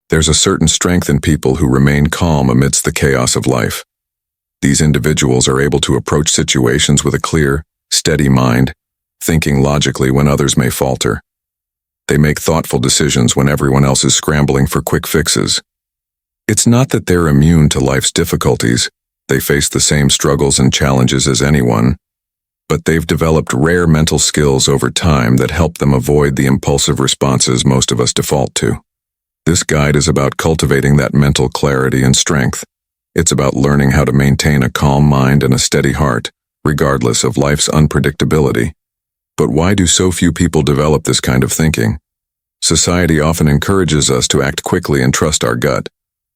There's a certain strength in people who remain calm amidst the chaos of life. These individuals are able to approach situations with a clear, steady mind, thinking logically when others may falter. They make thoughtful decisions when everyone else is scrambling for quick fixes. It's not that they're immune to life's difficulties. They face the same struggles and challenges as anyone, but they've developed rare mental skills over time that help them avoid the impulsive responses most of us default to. This guide is about cultivating that mental clarity and strength. It's about learning how to maintain a calm mind and a steady heart, regardless of life's unpredictability. But why do so few people develop this kind of thinking? Society often encourages us to act quickly and trust our gut,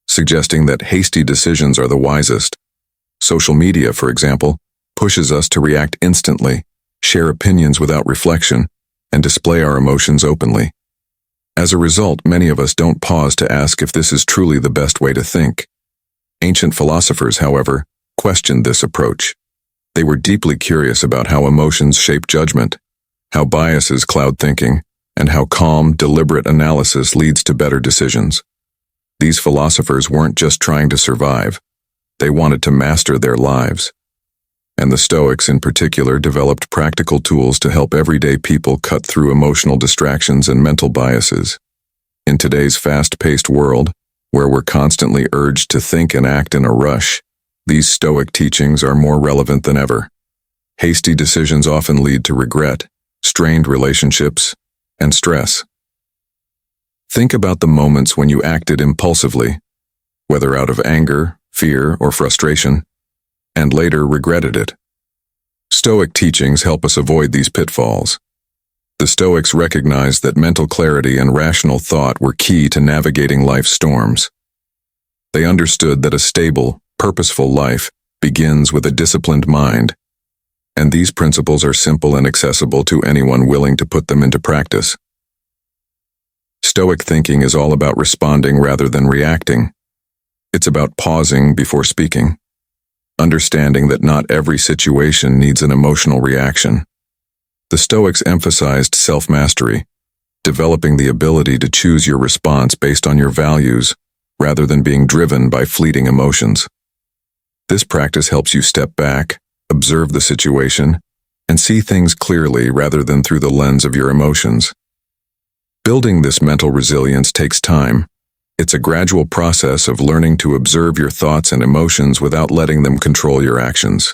suggesting that hasty decisions are the wisest. Social media, for example, pushes us to react instantly, share opinions without reflection, and display our emotions openly. As a result, many of us don't pause to ask if this is truly the best way to think. Ancient philosophers, however, questioned this approach. They were deeply curious about how emotions shape judgment, how biases cloud thinking, and how calm, deliberate analysis leads to better decisions. These philosophers weren't just trying to survive. They wanted to master their lives. And the Stoics in particular developed practical tools to help everyday people cut through emotional distractions and mental biases. In today's fast-paced world, where we're constantly urged to think and act in a rush, these Stoic teachings are more relevant than ever. Hasty decisions often lead to regret, strained relationships, and stress. Think about the moments when you acted impulsively, whether out of anger, fear, or frustration, and later regretted it. Stoic teachings help us avoid these pitfalls. The Stoics recognized that mental clarity and rational thought were key to navigating life's storms. They understood that a stable, purposeful life begins with a disciplined mind, and these principles are simple and accessible to anyone willing to put them into practice. Stoic thinking is all about responding rather than reacting. It's about pausing before speaking, understanding that not every situation needs an emotional reaction. The Stoics emphasized self-mastery, developing the ability to choose your response based on your values rather than being driven by fleeting emotions. This practice helps you step back, observe the situation, and see things clearly rather than through the lens of your emotions. Building this mental resilience takes time. It's a gradual process of learning to observe your thoughts and emotions without letting them control your actions.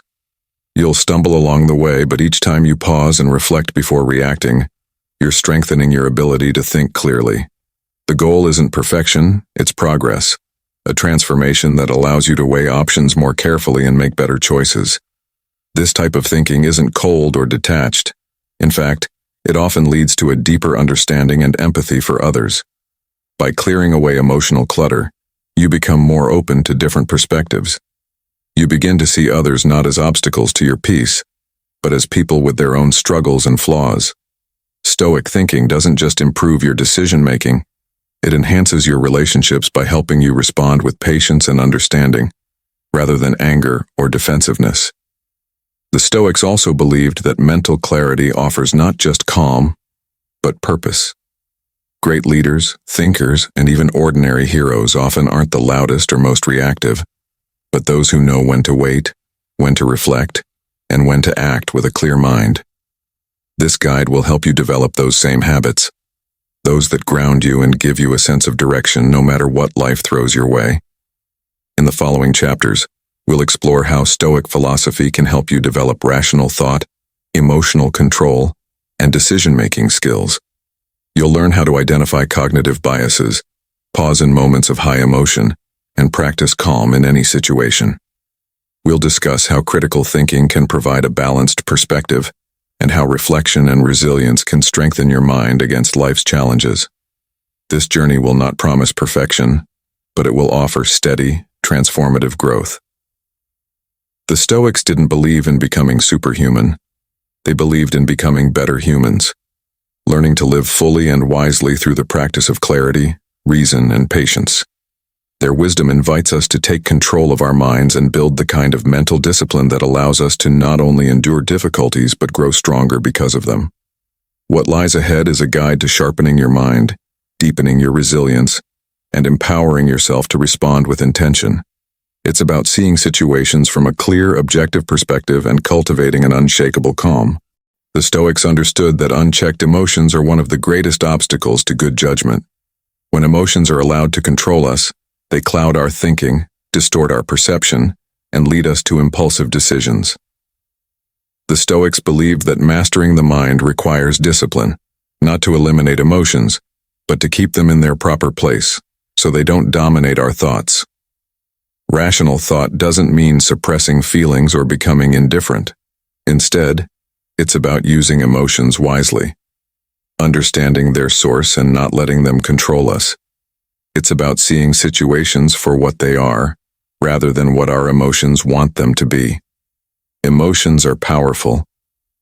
You'll stumble along the way, but each time you pause and reflect before reacting, you're strengthening your ability to think clearly. The goal isn't perfection, it's progress, a transformation that allows you to weigh options more carefully and make better choices. This type of thinking isn't cold or detached. In fact, it often leads to a deeper understanding and empathy for others. By clearing away emotional clutter, you become more open to different perspectives. You begin to see others not as obstacles to your peace, but as people with their own struggles and flaws. Stoic thinking doesn't just improve your decision-making, it enhances your relationships by helping you respond with patience and understanding, rather than anger or defensiveness. The Stoics also believed that mental clarity offers not just calm, but purpose. Great leaders, thinkers, and even ordinary heroes often aren't the loudest or most reactive, but those who know when to wait, when to reflect, and when to act with a clear mind. This guide will help you develop those same habits, those that ground you and give you a sense of direction no matter what life throws your way. In the following chapters, we'll explore how Stoic philosophy can help you develop rational thought, emotional control, and decision-making skills. You'll learn how to identify cognitive biases, pause in moments of high emotion, and practice calm in any situation. We'll discuss how critical thinking can provide a balanced perspective, and how reflection and resilience can strengthen your mind against life's challenges. This journey will not promise perfection, but it will offer steady, transformative growth. The Stoics didn't believe in becoming superhuman. They believed in becoming better humans, learning to live fully and wisely through the practice of clarity, reason, and patience. Their wisdom invites us to take control of our minds and build the kind of mental discipline that allows us to not only endure difficulties but grow stronger because of them. What lies ahead is a guide to sharpening your mind, deepening your resilience, and empowering yourself to respond with intention. It's about seeing situations from a clear, objective perspective and cultivating an unshakable calm. The Stoics understood that unchecked emotions are one of the greatest obstacles to good judgment. When emotions are allowed to control us, they cloud our thinking, distort our perception, and lead us to impulsive decisions. The Stoics believed that mastering the mind requires discipline, not to eliminate emotions, but to keep them in their proper place, so they don't dominate our thoughts. Rational thought doesn't mean suppressing feelings or becoming indifferent. Instead, it's about using emotions wisely, understanding their source and not letting them control us. It's about seeing situations for what they are, rather than what our emotions want them to be. Emotions are powerful,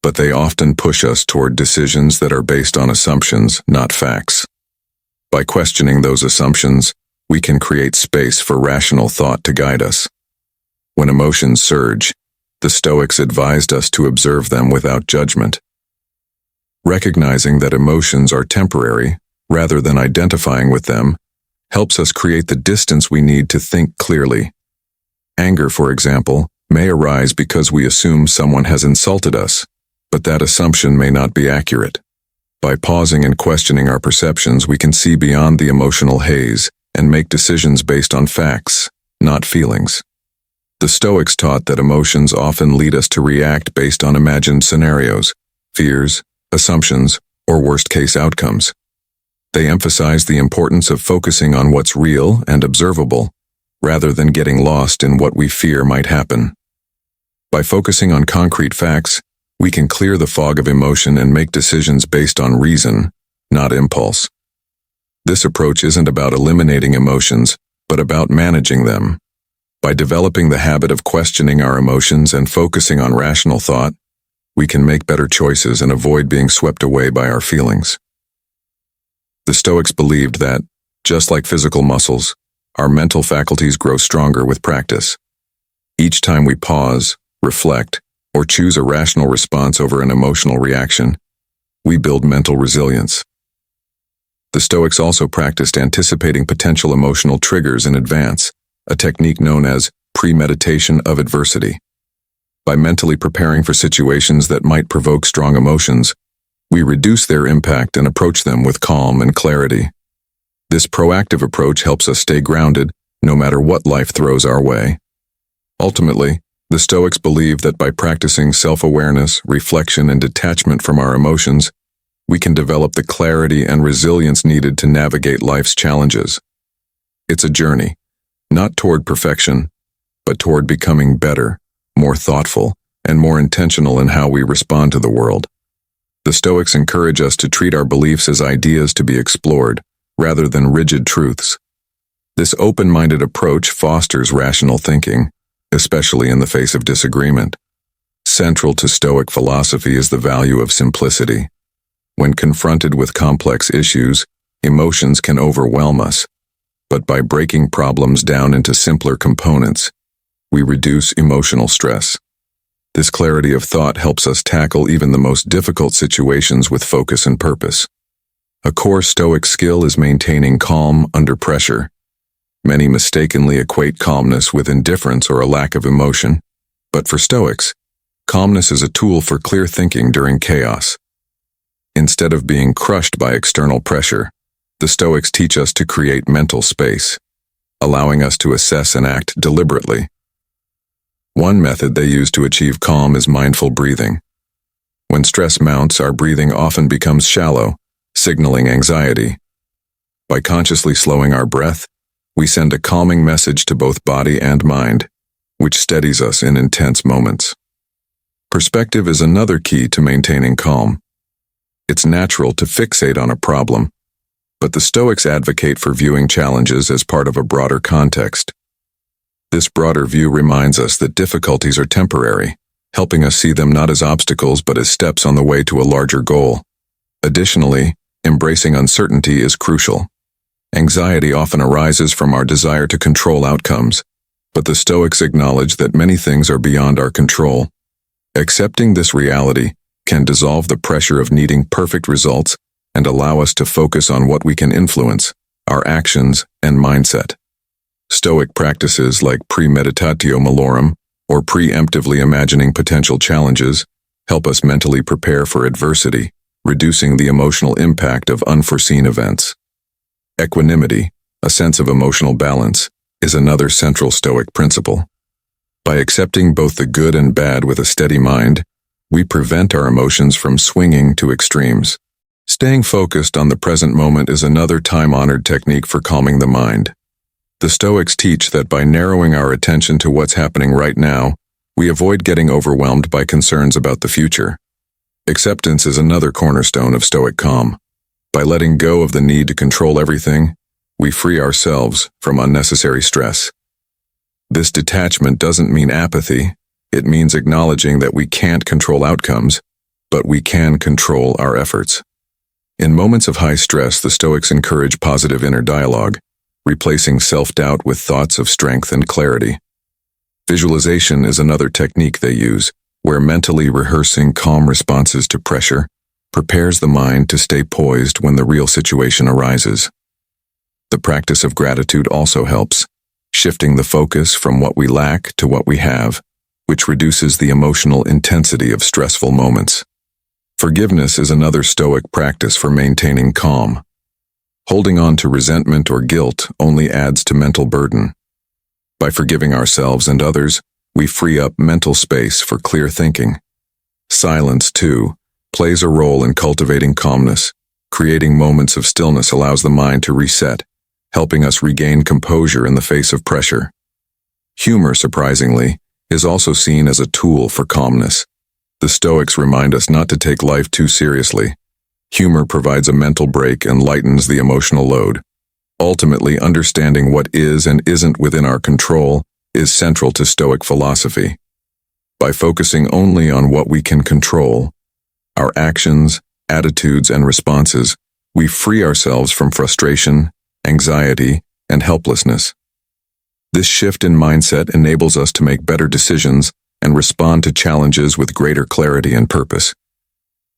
but they often push us toward decisions that are based on assumptions, not facts. By questioning those assumptions, we can create space for rational thought to guide us. When emotions surge, the Stoics advised us to observe them without judgment. Recognizing that emotions are temporary, rather than identifying with them, helps us create the distance we need to think clearly. Anger, for example, may arise because we assume someone has insulted us, but that assumption may not be accurate. By pausing and questioning our perceptions, we can see beyond the emotional haze and make decisions based on facts, not feelings. The Stoics taught that emotions often lead us to react based on imagined scenarios, fears, assumptions, or worst-case outcomes. They emphasize the importance of focusing on what's real and observable, rather than getting lost in what we fear might happen. By focusing on concrete facts, we can clear the fog of emotion and make decisions based on reason, not impulse. This approach isn't about eliminating emotions, but about managing them. By developing the habit of questioning our emotions and focusing on rational thought, we can make better choices and avoid being swept away by our feelings. The Stoics believed that, just like physical muscles, our mental faculties grow stronger with practice. Each time we pause, reflect, or choose a rational response over an emotional reaction, we build mental resilience. The Stoics also practiced anticipating potential emotional triggers in advance, a technique known as premeditation of adversity. By mentally preparing for situations that might provoke strong emotions, we reduce their impact and approach them with calm and clarity. This proactive approach helps us stay grounded, no matter what life throws our way. Ultimately, the Stoics believe that by practicing self-awareness, reflection, and detachment from our emotions, we can develop the clarity and resilience needed to navigate life's challenges. It's a journey, not toward perfection, but toward becoming better, more thoughtful, and more intentional in how we respond to the world. The Stoics encourage us to treat our beliefs as ideas to be explored, rather than rigid truths. This open-minded approach fosters rational thinking, especially in the face of disagreement. Central to Stoic philosophy is the value of simplicity. When confronted with complex issues, emotions can overwhelm us, but by breaking problems down into simpler components, we reduce emotional stress. This clarity of thought helps us tackle even the most difficult situations with focus and purpose. A core Stoic skill is maintaining calm under pressure. Many mistakenly equate calmness with indifference or a lack of emotion, but for Stoics, calmness is a tool for clear thinking during chaos. Instead of being crushed by external pressure, the Stoics teach us to create mental space, allowing us to assess and act deliberately. One method they use to achieve calm is mindful breathing. When stress mounts, our breathing often becomes shallow, signaling anxiety. By consciously slowing our breath, we send a calming message to both body and mind, which steadies us in intense moments. Perspective is another key to maintaining calm. It's natural to fixate on a problem, but the Stoics advocate for viewing challenges as part of a broader context. This broader view reminds us that difficulties are temporary, helping us see them not as obstacles but as steps on the way to a larger goal. Additionally, embracing uncertainty is crucial. Anxiety often arises from our desire to control outcomes, but the Stoics acknowledge that many things are beyond our control. Accepting this reality can dissolve the pressure of needing perfect results and allow us to focus on what we can influence, our actions, and mindset. Stoic practices like premeditatio malorum, or preemptively imagining potential challenges, help us mentally prepare for adversity, reducing the emotional impact of unforeseen events. Equanimity, a sense of emotional balance, is another central Stoic principle. By accepting both the good and bad with a steady mind, we prevent our emotions from swinging to extremes. Staying focused on the present moment is another time-honored technique for calming the mind. The Stoics teach that by narrowing our attention to what's happening right now, we avoid getting overwhelmed by concerns about the future. Acceptance is another cornerstone of Stoic calm. By letting go of the need to control everything, we free ourselves from unnecessary stress. This detachment doesn't mean apathy. It means acknowledging that we can't control outcomes, but we can control our efforts. In moments of high stress, the Stoics encourage positive inner dialogue, replacing self-doubt with thoughts of strength and clarity. Visualization is another technique they use, where mentally rehearsing calm responses to pressure prepares the mind to stay poised when the real situation arises. The practice of gratitude also helps, shifting the focus from what we lack to what we have, which reduces the emotional intensity of stressful moments. Forgiveness is another Stoic practice for maintaining calm. Holding on to resentment or guilt only adds to mental burden. By forgiving ourselves and others, we free up mental space for clear thinking. Silence, too, plays a role in cultivating calmness. Creating moments of stillness allows the mind to reset, helping us regain composure in the face of pressure. Humor, surprisingly, is also seen as a tool for calmness. The Stoics remind us not to take life too seriously. Humor provides a mental break and lightens the emotional load. Ultimately, understanding what is and isn't within our control is central to Stoic philosophy. By focusing only on what we can control, our actions, attitudes, and responses, we free ourselves from frustration, anxiety, and helplessness. This shift in mindset enables us to make better decisions and respond to challenges with greater clarity and purpose.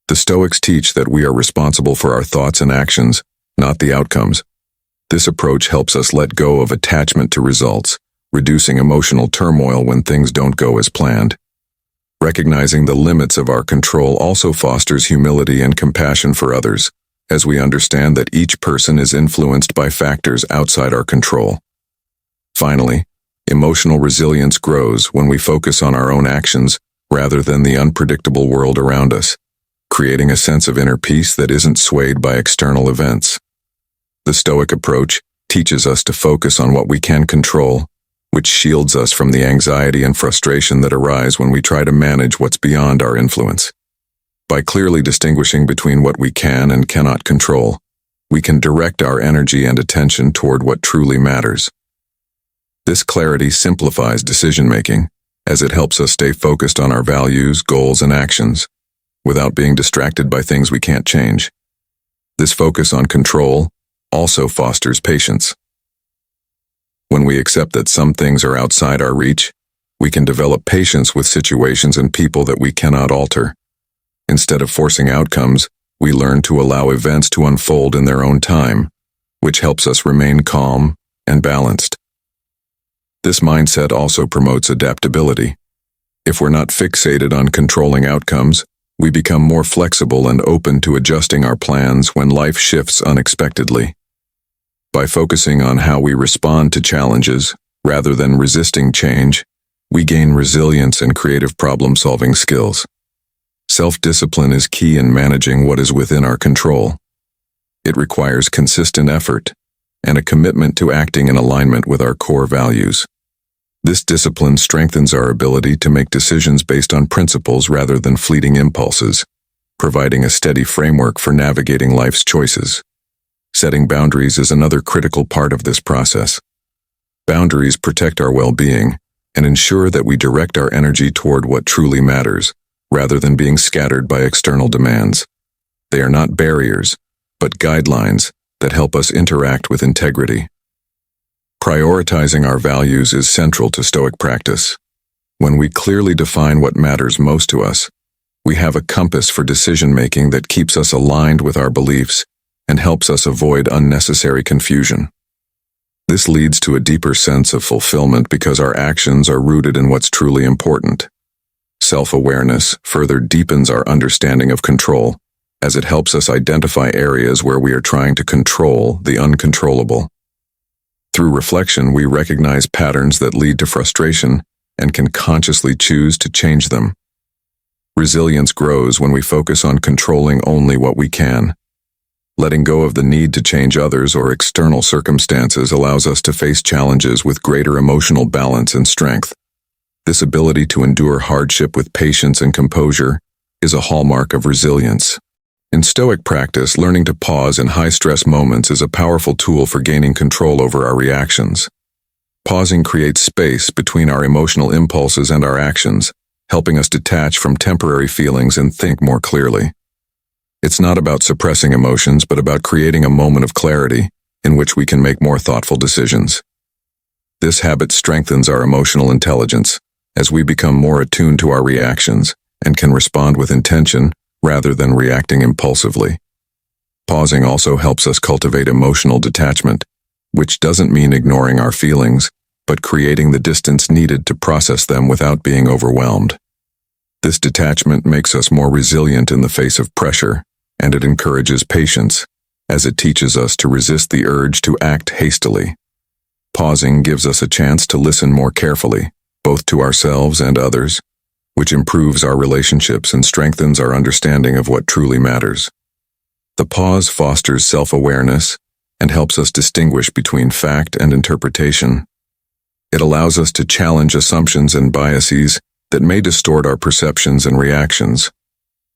The Stoics teach that we are responsible for our thoughts and actions, not the outcomes. This approach helps us let go of attachment to results, reducing emotional turmoil when things don't go as planned. Recognizing the limits of our control also fosters humility and compassion for others, as we understand that each person is influenced by factors outside our control. Finally, emotional resilience grows when we focus on our own actions rather than the unpredictable world around us, creating a sense of inner peace that isn't swayed by external events. The Stoic approach teaches us to focus on what we can control, which shields us from the anxiety and frustration that arise when we try to manage what's beyond our influence. By clearly distinguishing between what we can and cannot control, we can direct our energy and attention toward what truly matters. This clarity simplifies decision-making, as it helps us stay focused on our values, goals, and actions, without being distracted by things we can't change. This focus on control also fosters patience. When we accept that some things are outside our reach, we can develop patience with situations and people that we cannot alter. Instead of forcing outcomes, we learn to allow events to unfold in their own time, which helps us remain calm and balanced. This mindset also promotes adaptability. If we're not fixated on controlling outcomes, we become more flexible and open to adjusting our plans when life shifts unexpectedly. By focusing on how we respond to challenges, rather than resisting change, we gain resilience and creative problem-solving skills. Self-discipline is key in managing what is within our control. It requires consistent effort and a commitment to acting in alignment with our core values. This discipline strengthens our ability to make decisions based on principles rather than fleeting impulses, providing a steady framework for navigating life's choices. Setting boundaries is another critical part of this process. Boundaries protect our well-being and ensure that we direct our energy toward what truly matters, rather than being scattered by external demands. They are not barriers, but guidelines that help us interact with integrity. Prioritizing our values is central to Stoic practice. When we clearly define what matters most to us, we have a compass for decision-making that keeps us aligned with our beliefs and helps us avoid unnecessary confusion. This leads to a deeper sense of fulfillment because our actions are rooted in what's truly important. Self-awareness further deepens our understanding of control, as it helps us identify areas where we are trying to control the uncontrollable. Through reflection, we recognize patterns that lead to frustration and can consciously choose to change them. Resilience grows when we focus on controlling only what we can. Letting go of the need to change others or external circumstances allows us to face challenges with greater emotional balance and strength. This ability to endure hardship with patience and composure is a hallmark of resilience. In Stoic practice, learning to pause in high-stress moments is a powerful tool for gaining control over our reactions. Pausing creates space between our emotional impulses and our actions, helping us detach from temporary feelings and think more clearly. It's not about suppressing emotions, but about creating a moment of clarity in which we can make more thoughtful decisions. This habit strengthens our emotional intelligence as we become more attuned to our reactions and can respond with intention rather than reacting impulsively. Pausing also helps us cultivate emotional detachment, which doesn't mean ignoring our feelings, but creating the distance needed to process them without being overwhelmed. This detachment makes us more resilient in the face of pressure, and it encourages patience, as it teaches us to resist the urge to act hastily. Pausing gives us a chance to listen more carefully, both to ourselves and others, which improves our relationships and strengthens our understanding of what truly matters. The pause fosters self-awareness and helps us distinguish between fact and interpretation. It allows us to challenge assumptions and biases that may distort our perceptions and reactions.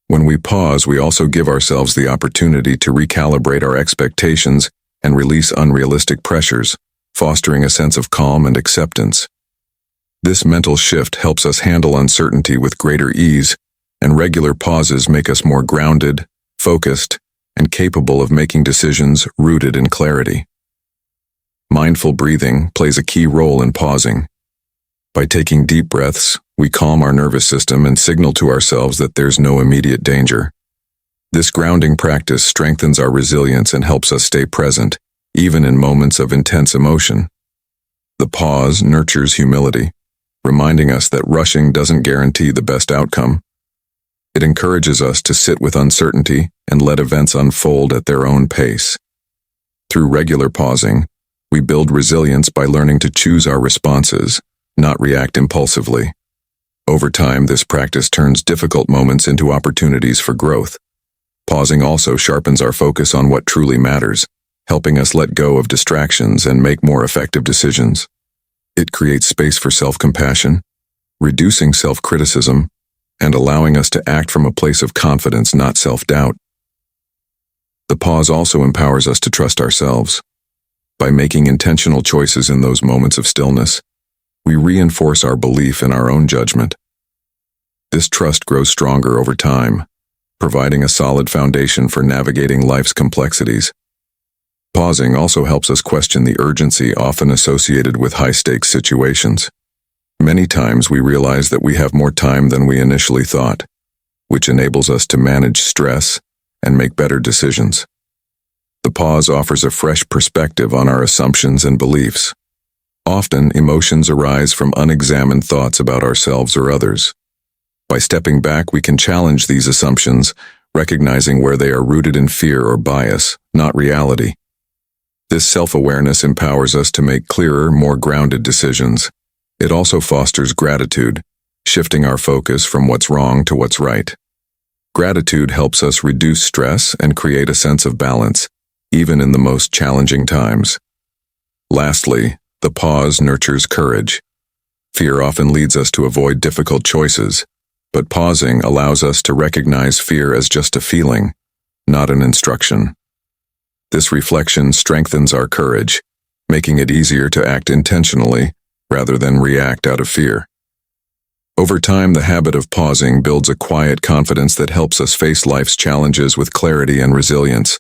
When we pause, we also give ourselves the opportunity to recalibrate our expectations and release unrealistic pressures, fostering a sense of calm and acceptance. This mental shift helps us handle uncertainty with greater ease, and regular pauses make us more grounded, focused, and capable of making decisions rooted in clarity. Mindful breathing plays a key role in pausing. By taking deep breaths, we calm our nervous system and signal to ourselves that there's no immediate danger. This grounding practice strengthens our resilience and helps us stay present, even in moments of intense emotion. The pause nurtures humility, reminding us that rushing doesn't guarantee the best outcome. It encourages us to sit with uncertainty and let events unfold at their own pace. Through regular pausing, we build resilience by learning to choose our responses, not react impulsively. Over time, this practice turns difficult moments into opportunities for growth. Pausing also sharpens our focus on what truly matters, helping us let go of distractions and make more effective decisions. It creates space for self-compassion, reducing self-criticism, and allowing us to act from a place of confidence, not self-doubt. The pause also empowers us to trust ourselves. By making intentional choices in those moments of stillness, we reinforce our belief in our own judgment. This trust grows stronger over time, providing a solid foundation for navigating life's complexities. Pausing also helps us question the urgency often associated with high-stakes situations. Many times we realize that we have more time than we initially thought, which enables us to manage stress and make better decisions. The pause offers a fresh perspective on our assumptions and beliefs. Often, emotions arise from unexamined thoughts about ourselves or others. By stepping back, we can challenge these assumptions, recognizing where they are rooted in fear or bias, not reality. This self-awareness empowers us to make clearer, more grounded decisions. It also fosters gratitude, shifting our focus from what's wrong to what's right. Gratitude helps us reduce stress and create a sense of balance, even in the most challenging times. Lastly, the pause nurtures courage. Fear often leads us to avoid difficult choices, but pausing allows us to recognize fear as just a feeling, not an instruction. This reflection strengthens our courage, making it easier to act intentionally rather than react out of fear. Over time, the habit of pausing builds a quiet confidence that helps us face life's challenges with clarity and resilience.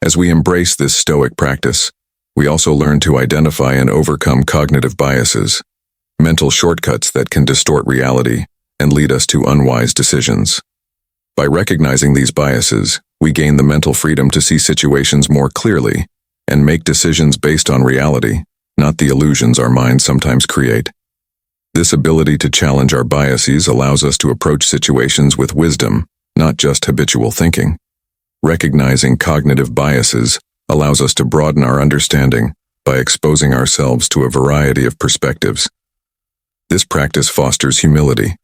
As we embrace this Stoic practice, we also learn to identify and overcome cognitive biases, mental shortcuts that can distort reality and lead us to unwise decisions. By recognizing these biases, we gain the mental freedom to see situations more clearly and make decisions based on reality, not the illusions our minds sometimes create. This ability to challenge our biases allows us to approach situations with wisdom, not just habitual thinking. Recognizing cognitive biases allows us to broaden our understanding by exposing ourselves to a variety of perspectives. This practice fosters humility,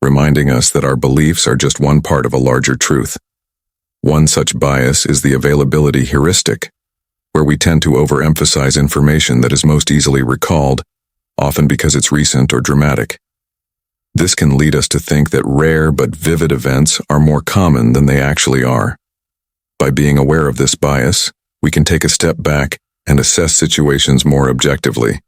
reminding us that our beliefs are just one part of a larger truth. One such bias is the availability heuristic, where we tend to overemphasize information that is most easily recalled, often because it's recent or dramatic. This can lead us to think that rare but vivid events are more common than they actually are. By being aware of this bias, we can take a step back and assess situations more objectively,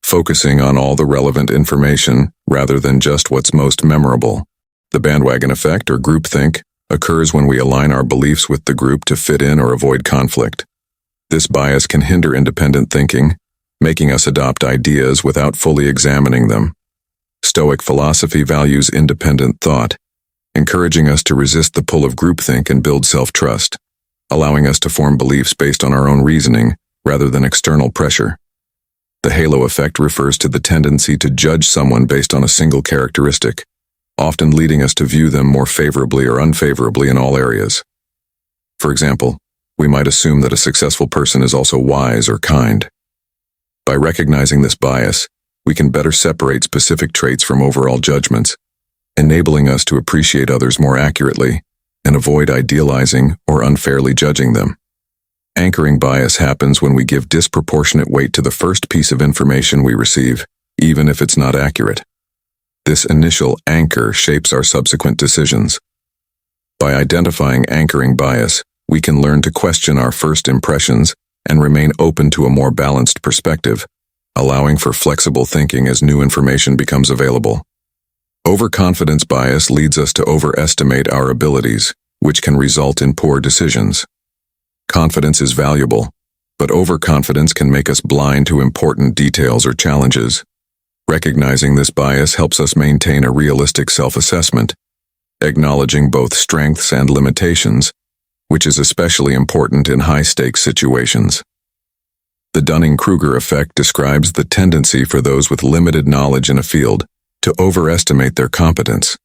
focusing on all the relevant information rather than just what's most memorable. The bandwagon effect, or groupthink, occurs when we align our beliefs with the group to fit in or avoid conflict. This bias can hinder independent thinking, making us adopt ideas without fully examining them. Stoic philosophy values independent thought, encouraging us to resist the pull of groupthink and build self-trust, allowing us to form beliefs based on our own reasoning rather than external pressure. The halo effect refers to the tendency to judge someone based on a single characteristic, often leading us to view them more favorably or unfavorably in all areas. For example, we might assume that a successful person is also wise or kind. By recognizing this bias, we can better separate specific traits from overall judgments, enabling us to appreciate others more accurately and avoid idealizing or unfairly judging them. Anchoring bias happens when we give disproportionate weight to the first piece of information we receive, even if it's not accurate. This initial anchor shapes our subsequent decisions. By identifying anchoring bias, we can learn to question our first impressions and remain open to a more balanced perspective, allowing for flexible thinking as new information becomes available. Overconfidence bias leads us to overestimate our abilities, which can result in poor decisions. Confidence is valuable, but overconfidence can make us blind to important details or challenges. Recognizing this bias helps us maintain a realistic self-assessment, acknowledging both strengths and limitations, which is especially important in high-stakes situations. The Dunning-Kruger effect describes the tendency for those with limited knowledge in a field to overestimate their competence.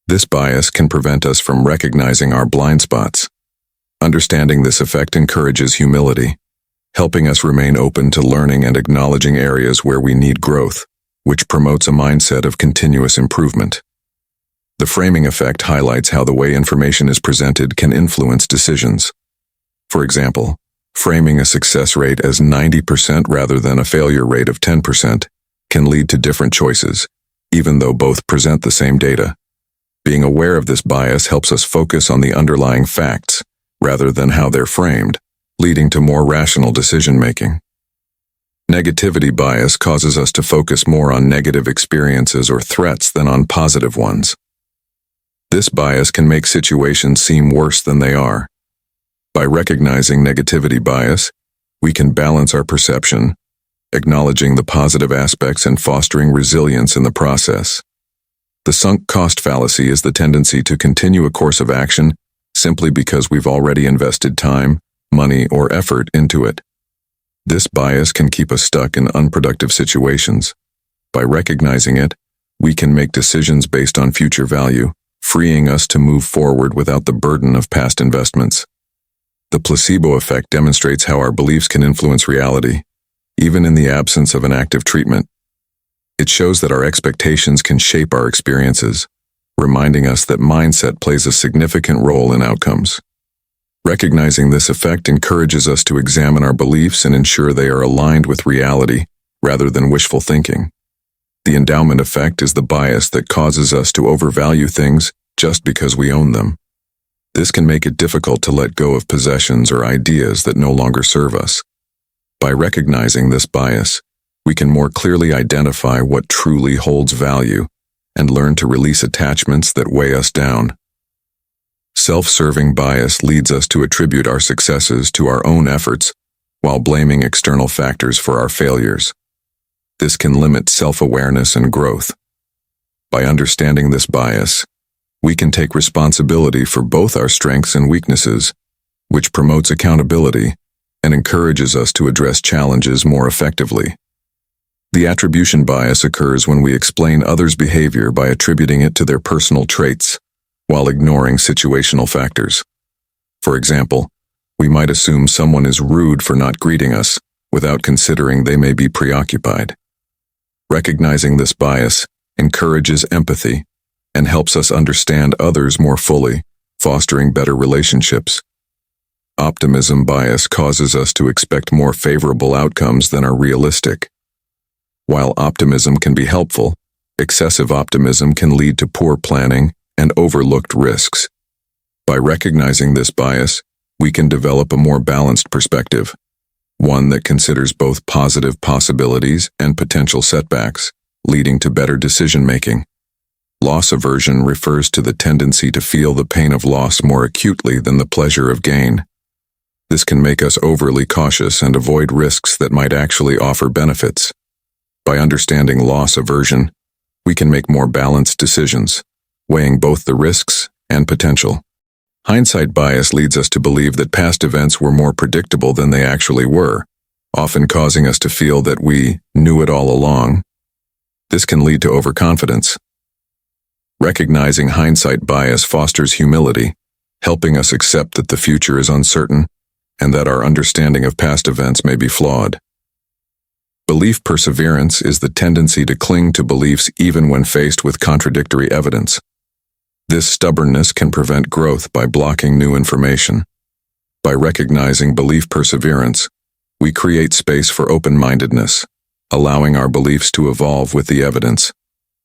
This bias can prevent us from recognizing our blind spots. Understanding this effect encourages humility, helping us remain open to learning and acknowledging areas where we need growth, which promotes a mindset of continuous improvement. The framing effect highlights how the way information is presented can influence decisions. For example, framing a success rate as 90% rather than a failure rate of 10% can lead to different choices, even though both present the same data. Being aware of this bias helps us focus on the underlying facts rather than how they're framed, leading to more rational decision-making. Negativity bias causes us to focus more on negative experiences or threats than on positive ones. This bias can make situations seem worse than they are. By recognizing negativity bias, we can balance our perception, acknowledging the positive aspects and fostering resilience in the process. The sunk cost fallacy is the tendency to continue a course of action simply because we've already invested time, money, or effort into it. This bias can keep us stuck in unproductive situations. By recognizing it, we can make decisions based on future value, freeing us to move forward without the burden of past investments. The placebo effect demonstrates how our beliefs can influence reality, even in the absence of an active treatment. It shows that our expectations can shape our experiences, reminding us that mindset plays a significant role in outcomes. Recognizing this effect encourages us to examine our beliefs and ensure they are aligned with reality rather than wishful thinking. The endowment effect is the bias that causes us to overvalue things just because we own them. This can make it difficult to let go of possessions or ideas that no longer serve us. By recognizing this bias, we can more clearly identify what truly holds value and learn to release attachments that weigh us down. Self-serving bias leads us to attribute our successes to our own efforts while blaming external factors for our failures. This can limit self-awareness and growth. By understanding this bias, we can take responsibility for both our strengths and weaknesses, which promotes accountability and encourages us to address challenges more effectively. The attribution bias occurs when we explain others' behavior by attributing it to their personal traits, while ignoring situational factors. For example, we might assume someone is rude for not greeting us, without considering they may be preoccupied. Recognizing this bias encourages empathy and helps us understand others more fully, fostering better relationships. Optimism bias causes us to expect more favorable outcomes than are realistic. While optimism can be helpful, excessive optimism can lead to poor planning and overlooked risks. By recognizing this bias, we can develop a more balanced perspective, one that considers both positive possibilities and potential setbacks, leading to better decision-making. Loss aversion refers to the tendency to feel the pain of loss more acutely than the pleasure of gain. This can make us overly cautious and avoid risks that might actually offer benefits. By understanding loss aversion, we can make more balanced decisions, weighing both the risks and potential. Hindsight bias leads us to believe that past events were more predictable than they actually were, often causing us to feel that we knew it all along. This can lead to overconfidence. Recognizing hindsight bias fosters humility, helping us accept that the future is uncertain and that our understanding of past events may be flawed. Belief perseverance is the tendency to cling to beliefs even when faced with contradictory evidence. This stubbornness can prevent growth by blocking new information. By recognizing belief perseverance, we create space for open-mindedness, allowing our beliefs to evolve with the evidence,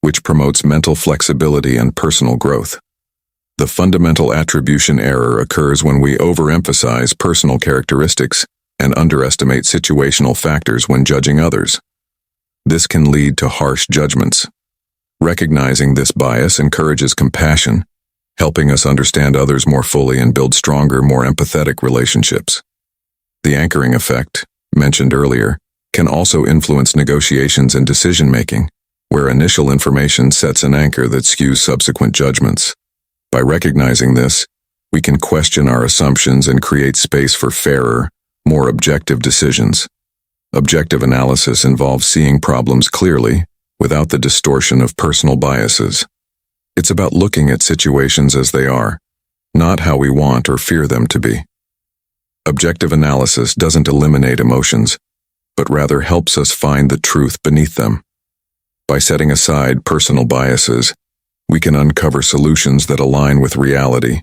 which promotes mental flexibility and personal growth. The fundamental attribution error occurs when we overemphasize personal characteristics and underestimate situational factors when judging others. This can lead to harsh judgments. Recognizing this bias encourages compassion, helping us understand others more fully and build stronger, more empathetic relationships. The anchoring effect, mentioned earlier, can also influence negotiations and decision-making, where initial information sets an anchor that skews subsequent judgments. By recognizing this, we can question our assumptions and create space for fairer, more objective decisions. Objective analysis involves seeing problems clearly, without the distortion of personal biases. It's about looking at situations as they are, not how we want or fear them to be. Objective analysis doesn't eliminate emotions, but rather helps us find the truth beneath them. By setting aside personal biases, we can uncover solutions that align with reality,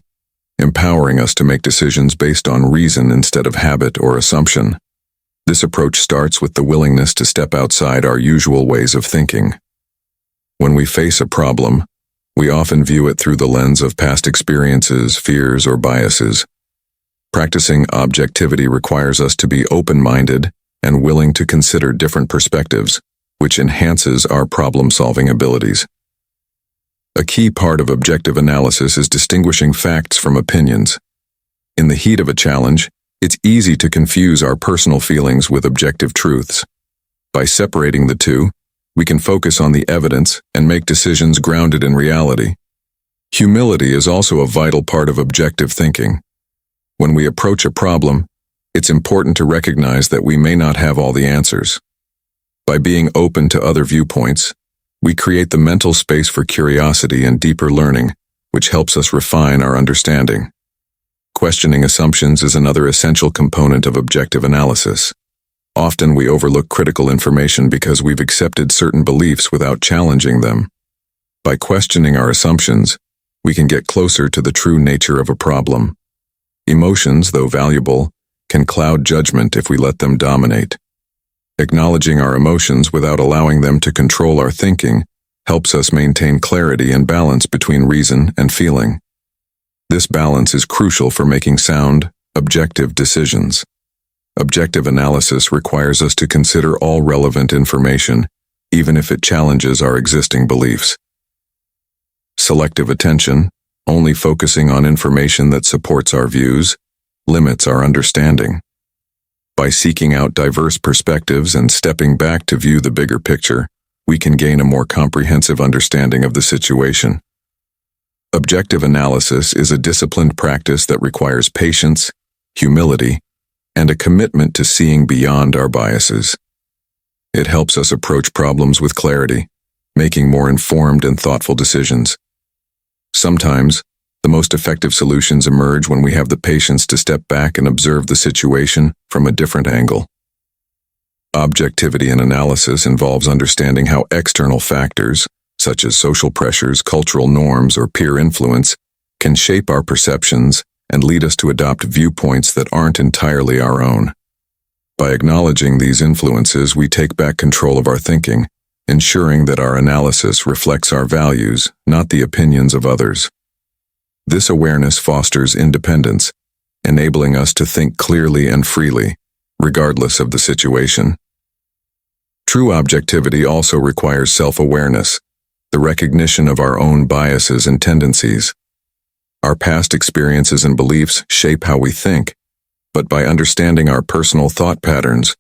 empowering us to make decisions based on reason instead of habit or assumption. This approach starts with the willingness to step outside our usual ways of thinking. When we face a problem, we often view it through the lens of past experiences, fears, or biases. Practicing objectivity requires us to be open-minded and willing to consider different perspectives, which enhances our problem-solving abilities. A key part of objective analysis is distinguishing facts from opinions. In the heat of a challenge, it's easy to confuse our personal feelings with objective truths. By separating the two, we can focus on the evidence and make decisions grounded in reality. Humility is also a vital part of objective thinking. When we approach a problem, it's important to recognize that we may not have all the answers. By being open to other viewpoints, we create the mental space for curiosity and deeper learning, which helps us refine our understanding. Questioning assumptions is another essential component of objective analysis. Often we overlook critical information because we've accepted certain beliefs without challenging them. By questioning our assumptions, we can get closer to the true nature of a problem. Emotions, though valuable, can cloud judgment if we let them dominate. Acknowledging our emotions without allowing them to control our thinking helps us maintain clarity and balance between reason and feeling. This balance is crucial for making sound, objective decisions. Objective analysis requires us to consider all relevant information, even if it challenges our existing beliefs. Selective attention, only focusing on information that supports our views, limits our understanding. By seeking out diverse perspectives and stepping back to view the bigger picture, we can gain a more comprehensive understanding of the situation. Objective analysis is a disciplined practice that requires patience, humility, and a commitment to seeing beyond our biases. It helps us approach problems with clarity, making more informed and thoughtful decisions. Sometimes, the most effective solutions emerge when we have the patience to step back and observe the situation from a different angle. Objectivity in analysis involves understanding how external factors, such as social pressures, cultural norms, or peer influence, can shape our perceptions and lead us to adopt viewpoints that aren't entirely our own. By acknowledging these influences, we take back control of our thinking, ensuring that our analysis reflects our values, not the opinions of others. This awareness fosters independence, enabling us to think clearly and freely, regardless of the situation. True objectivity also requires self-awareness, the recognition of our own biases and tendencies. Our past experiences and beliefs shape how we think, but by understanding our personal thought patterns,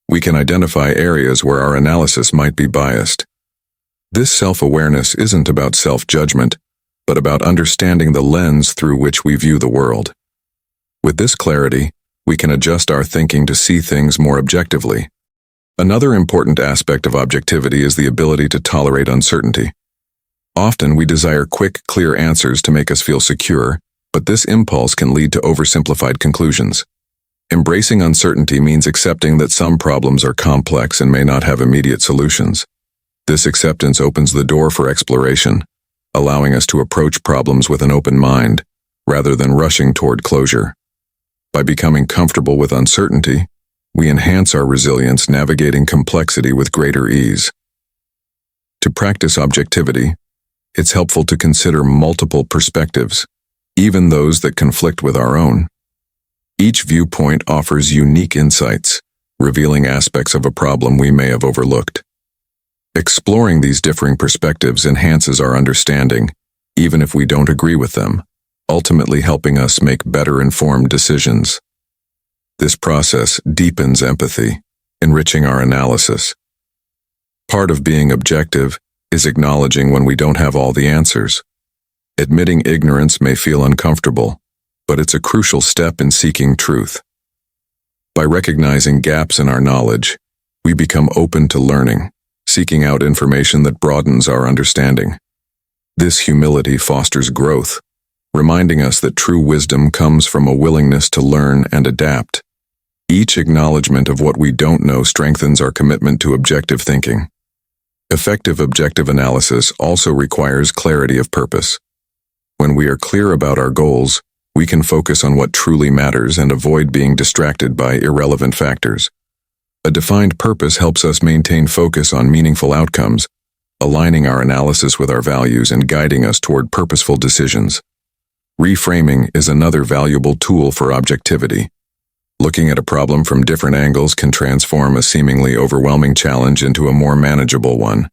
we can identify areas where our analysis might be biased. This self-awareness isn't about self-judgment, but about understanding the lens through which we view the world. With this clarity, we can adjust our thinking to see things more objectively. Another important aspect of objectivity is the ability to tolerate uncertainty. Often we desire quick, clear answers to make us feel secure, but this impulse can lead to oversimplified conclusions. Embracing uncertainty means accepting that some problems are complex and may not have immediate solutions. This acceptance opens the door for exploration, allowing us to approach problems with an open mind, rather than rushing toward closure. By becoming comfortable with uncertainty, we enhance our resilience, navigating complexity with greater ease. To practice objectivity, it's helpful to consider multiple perspectives, even those that conflict with our own. Each viewpoint offers unique insights, revealing aspects of a problem we may have overlooked. Exploring these differing perspectives enhances our understanding, even if we don't agree with them, ultimately helping us make better informed decisions. This process deepens empathy, enriching our analysis. Part of being objective is acknowledging when we don't have all the answers. Admitting ignorance may feel uncomfortable, but it's a crucial step in seeking truth. By recognizing gaps in our knowledge, we become open to learning, seeking out information that broadens our understanding. This humility fosters growth, reminding us that true wisdom comes from a willingness to learn and adapt. Each acknowledgement of what we don't know strengthens our commitment to objective thinking. Effective objective analysis also requires clarity of purpose. When we are clear about our goals, we can focus on what truly matters and avoid being distracted by irrelevant factors. A defined purpose helps us maintain focus on meaningful outcomes, aligning our analysis with our values and guiding us toward purposeful decisions. Reframing is another valuable tool for objectivity. Looking at a problem from different angles can transform a seemingly overwhelming challenge into a more manageable one.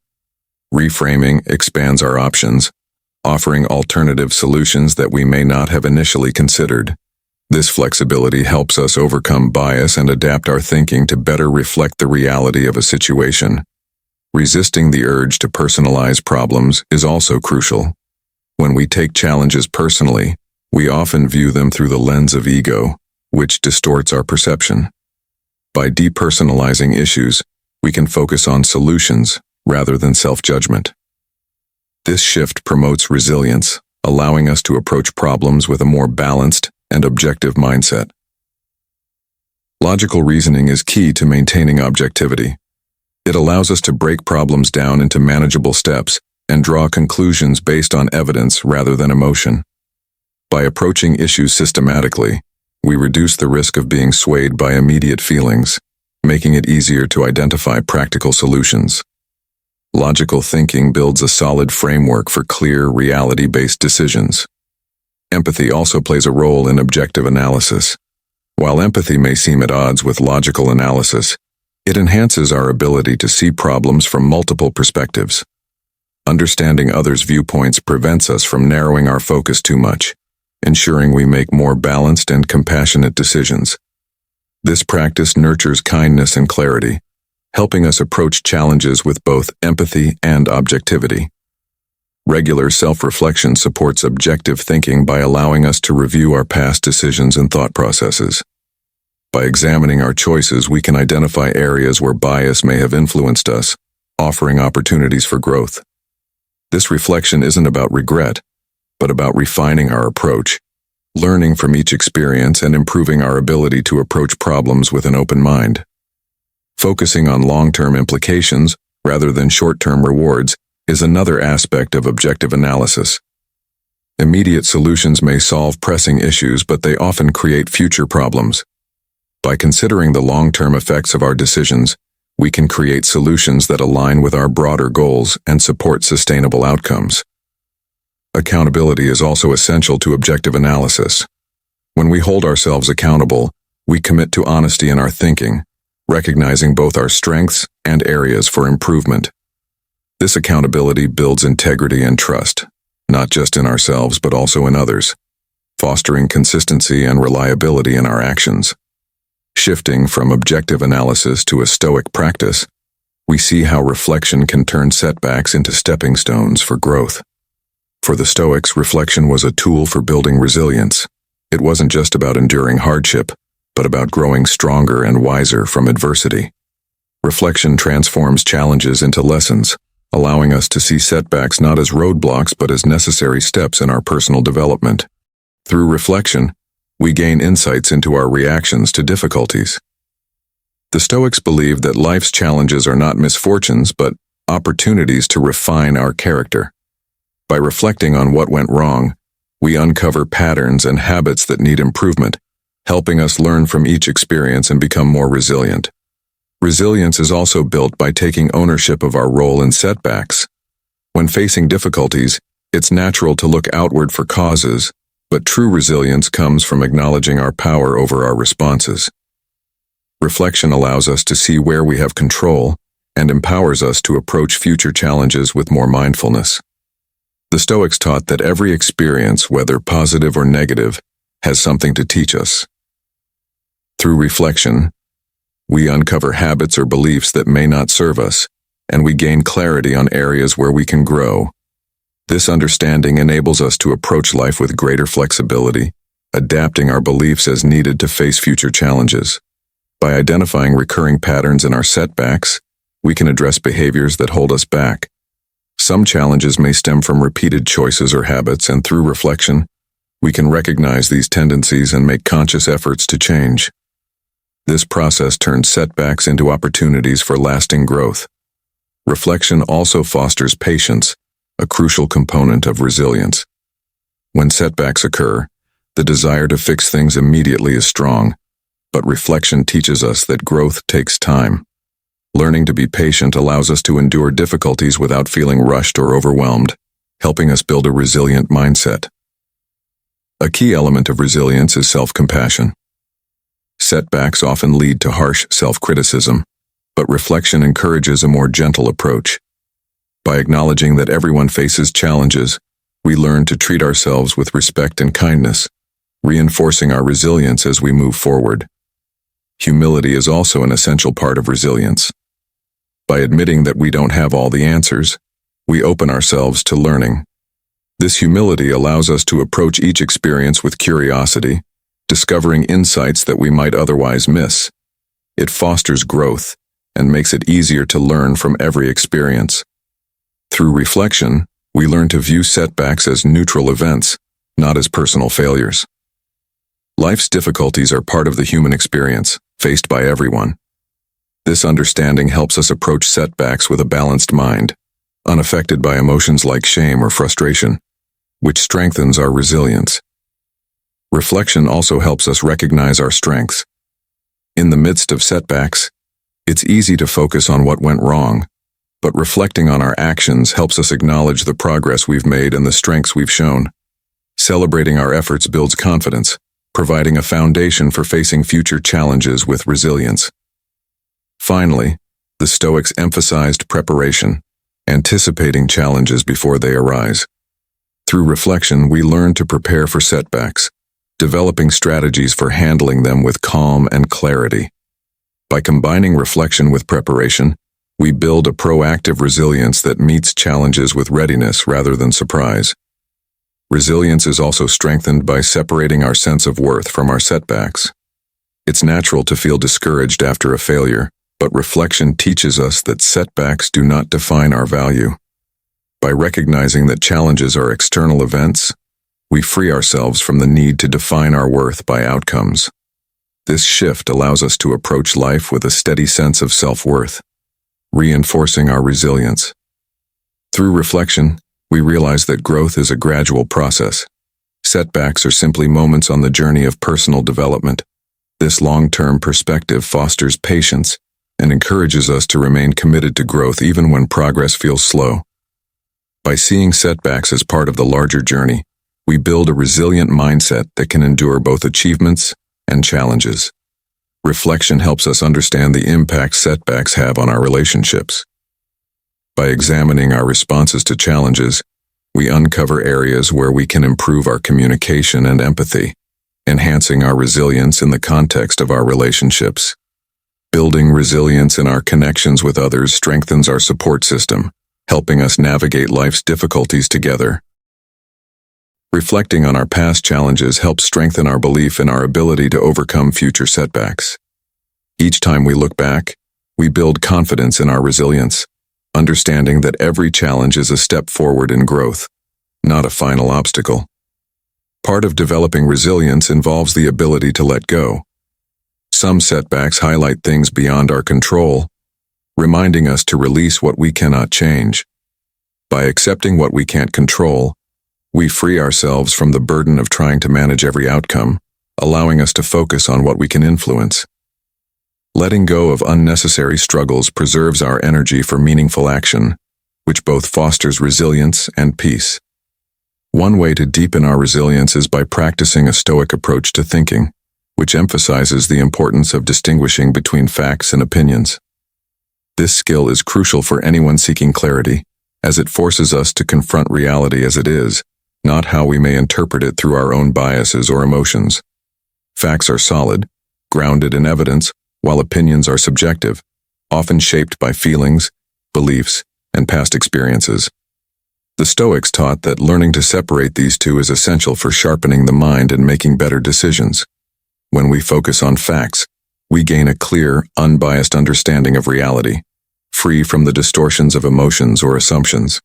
Reframing expands our options, offering alternative solutions that we may not have initially considered. This flexibility helps us overcome bias and adapt our thinking to better reflect the reality of a situation. Resisting the urge to personalize problems is also crucial. When we take challenges personally, we often view them through the lens of ego, which distorts our perception. By depersonalizing issues, we can focus on solutions rather than self-judgment. This shift promotes resilience, allowing us to approach problems with a more balanced and objective mindset. Logical reasoning is key to maintaining objectivity. It allows us to break problems down into manageable steps and draw conclusions based on evidence rather than emotion. By approaching issues systematically, we reduce the risk of being swayed by immediate feelings, making it easier to identify practical solutions. Logical thinking builds a solid framework for clear, reality-based decisions. Empathy also plays a role in objective analysis. While empathy may seem at odds with logical analysis, it enhances our ability to see problems from multiple perspectives. Understanding others' viewpoints prevents us from narrowing our focus too much, ensuring we make more balanced and compassionate decisions. This practice nurtures kindness and clarity, helping us approach challenges with both empathy and objectivity. Regular self-reflection supports objective thinking by allowing us to review our past decisions and thought processes. By examining our choices, we can identify areas where bias may have influenced us, offering opportunities for growth. This reflection isn't about regret, but about refining our approach, learning from each experience and improving our ability to approach problems with an open mind. Focusing on long-term implications rather than short-term rewards is another aspect of objective analysis. Immediate solutions may solve pressing issues, but they often create future problems. By considering the long-term effects of our decisions, we can create solutions that align with our broader goals and support sustainable outcomes. Accountability is also essential to objective analysis. When we hold ourselves accountable, we commit to honesty in our thinking, recognizing both our strengths and areas for improvement. This accountability builds integrity and trust, not just in ourselves but also in others, fostering consistency and reliability in our actions. Shifting from objective analysis to a Stoic practice, we see how reflection can turn setbacks into stepping stones for growth. For the Stoics, reflection was a tool for building resilience. It wasn't just about enduring hardship, but about growing stronger and wiser from adversity. Reflection transforms challenges into lessons, allowing us to see setbacks not as roadblocks but as necessary steps in our personal development. Through reflection, we gain insights into our reactions to difficulties. The Stoics believed that life's challenges are not misfortunes but opportunities to refine our character. By reflecting on what went wrong, we uncover patterns and habits that need improvement, helping us learn from each experience and become more resilient. Resilience is also built by taking ownership of our role in setbacks. When facing difficulties, it's natural to look outward for causes, but true resilience comes from acknowledging our power over our responses. Reflection allows us to see where we have control and empowers us to approach future challenges with more mindfulness. The Stoics taught that every experience, whether positive or negative, has something to teach us. Through reflection, we uncover habits or beliefs that may not serve us, and we gain clarity on areas where we can grow. This understanding enables us to approach life with greater flexibility, adapting our beliefs as needed to face future challenges. By identifying recurring patterns in our setbacks, we can address behaviors that hold us back. Some challenges may stem from repeated choices or habits, and through reflection, we can recognize these tendencies and make conscious efforts to change. This process turns setbacks into opportunities for lasting growth. Reflection also fosters patience, a crucial component of resilience. When setbacks occur, the desire to fix things immediately is strong, but reflection teaches us that growth takes time. Learning to be patient allows us to endure difficulties without feeling rushed or overwhelmed, helping us build a resilient mindset. A key element of resilience is self-compassion. Setbacks often lead to harsh self-criticism, but reflection encourages a more gentle approach. By acknowledging that everyone faces challenges, we learn to treat ourselves with respect and kindness, reinforcing our resilience as we move forward. Humility is also an essential part of resilience. By admitting that we don't have all the answers, we open ourselves to learning. This humility allows us to approach each experience with curiosity, discovering insights that we might otherwise miss. It fosters growth and makes it easier to learn from every experience. Through reflection, we learn to view setbacks as neutral events, not as personal failures. Life's difficulties are part of the human experience, faced by everyone. This understanding helps us approach setbacks with a balanced mind, unaffected by emotions like shame or frustration, which strengthens our resilience. Reflection also helps us recognize our strengths. In the midst of setbacks, it's easy to focus on what went wrong, but reflecting on our actions helps us acknowledge the progress we've made and the strengths we've shown. Celebrating our efforts builds confidence, providing a foundation for facing future challenges with resilience. Finally, the Stoics emphasized preparation, anticipating challenges before they arise. Through reflection, we learn to prepare for setbacks, developing strategies for handling them with calm and clarity. By combining reflection with preparation, We build a proactive resilience that meets challenges with readiness rather than surprise. Resilience is also strengthened by separating our sense of worth from our setbacks. It's natural to feel discouraged after a failure, but reflection teaches us that setbacks do not define our value. By recognizing that challenges are external events, we free ourselves from the need to define our worth by outcomes. This shift allows us to approach life with a steady sense of self-worth, reinforcing our resilience. Through reflection, we realize that growth is a gradual process. Setbacks are simply moments on the journey of personal development. This long-term perspective fosters patience and encourages us to remain committed to growth even when progress feels slow. By seeing setbacks as part of the larger journey, we build a resilient mindset that can endure both achievements and challenges. Reflection helps us understand the impact setbacks have on our relationships. By examining our responses to challenges, we uncover areas where we can improve our communication and empathy, enhancing our resilience in the context of our relationships. Building resilience in our connections with others strengthens our support system, helping us navigate life's difficulties together. Reflecting on our past challenges helps strengthen our belief in our ability to overcome future setbacks. Each time we look back, we build confidence in our resilience, understanding that every challenge is a step forward in growth, not a final obstacle. Part of developing resilience involves the ability to let go. Some setbacks highlight things beyond our control, reminding us to release what we cannot change. By accepting what we can't control, we free ourselves from the burden of trying to manage every outcome, allowing us to focus on what we can influence. Letting go of unnecessary struggles preserves our energy for meaningful action, which both fosters resilience and peace. One way to deepen our resilience is by practicing a Stoic approach to thinking, which emphasizes the importance of distinguishing between facts and opinions. This skill is crucial for anyone seeking clarity, as it forces us to confront reality as it is, not how we may interpret it through our own biases or emotions. Facts are solid, grounded in evidence, while opinions are subjective, often shaped by feelings, beliefs, and past experiences. The Stoics taught that learning to separate these two is essential for sharpening the mind and making better decisions. When we focus on facts, we gain a clear, unbiased understanding of reality, free from the distortions of emotions or assumptions.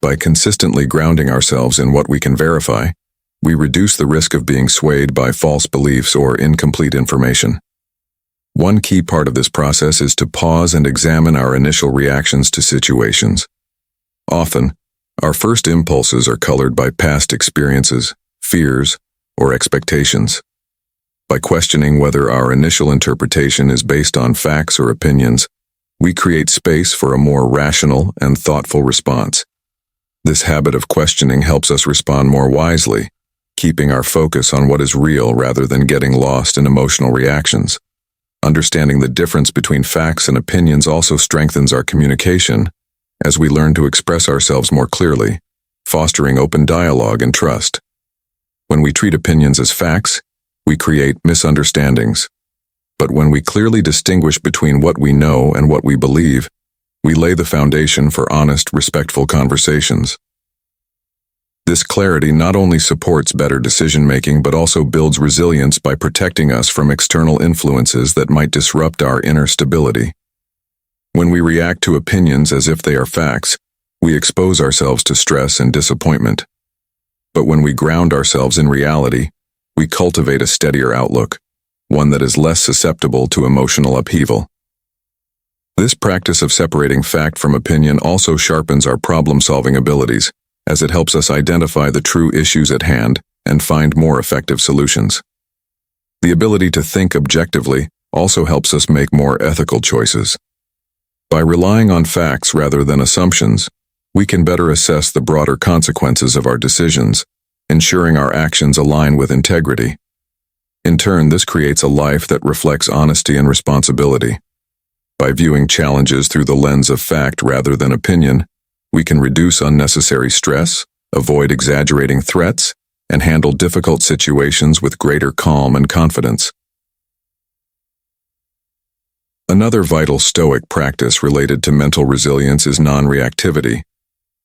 By consistently grounding ourselves in what we can verify, we reduce the risk of being swayed by false beliefs or incomplete information. One key part of this process is to pause and examine our initial reactions to situations. Often, our first impulses are colored by past experiences, fears, or expectations. By questioning whether our initial interpretation is based on facts or opinions, we create space for a more rational and thoughtful response. This habit of questioning helps us respond more wisely, keeping our focus on what is real rather than getting lost in emotional reactions. Understanding the difference between facts and opinions also strengthens our communication, as we learn to express ourselves more clearly, fostering open dialogue and trust. When we treat opinions as facts, we create misunderstandings. But when we clearly distinguish between what we know and what we believe, we lay the foundation for honest, respectful conversations. This clarity not only supports better decision-making but also builds resilience by protecting us from external influences that might disrupt our inner stability. When we react to opinions as if they are facts, we expose ourselves to stress and disappointment. But when we ground ourselves in reality, we cultivate a steadier outlook, one that is less susceptible to emotional upheaval. This practice of separating fact from opinion also sharpens our problem-solving abilities, as it helps us identify the true issues at hand and find more effective solutions. The ability to think objectively also helps us make more ethical choices. By relying on facts rather than assumptions, we can better assess the broader consequences of our decisions, ensuring our actions align with integrity. In turn, this creates a life that reflects honesty and responsibility. By viewing challenges through the lens of fact rather than opinion, we can reduce unnecessary stress, avoid exaggerating threats, and handle difficult situations with greater calm and confidence. Another vital Stoic practice related to mental resilience is non-reactivity,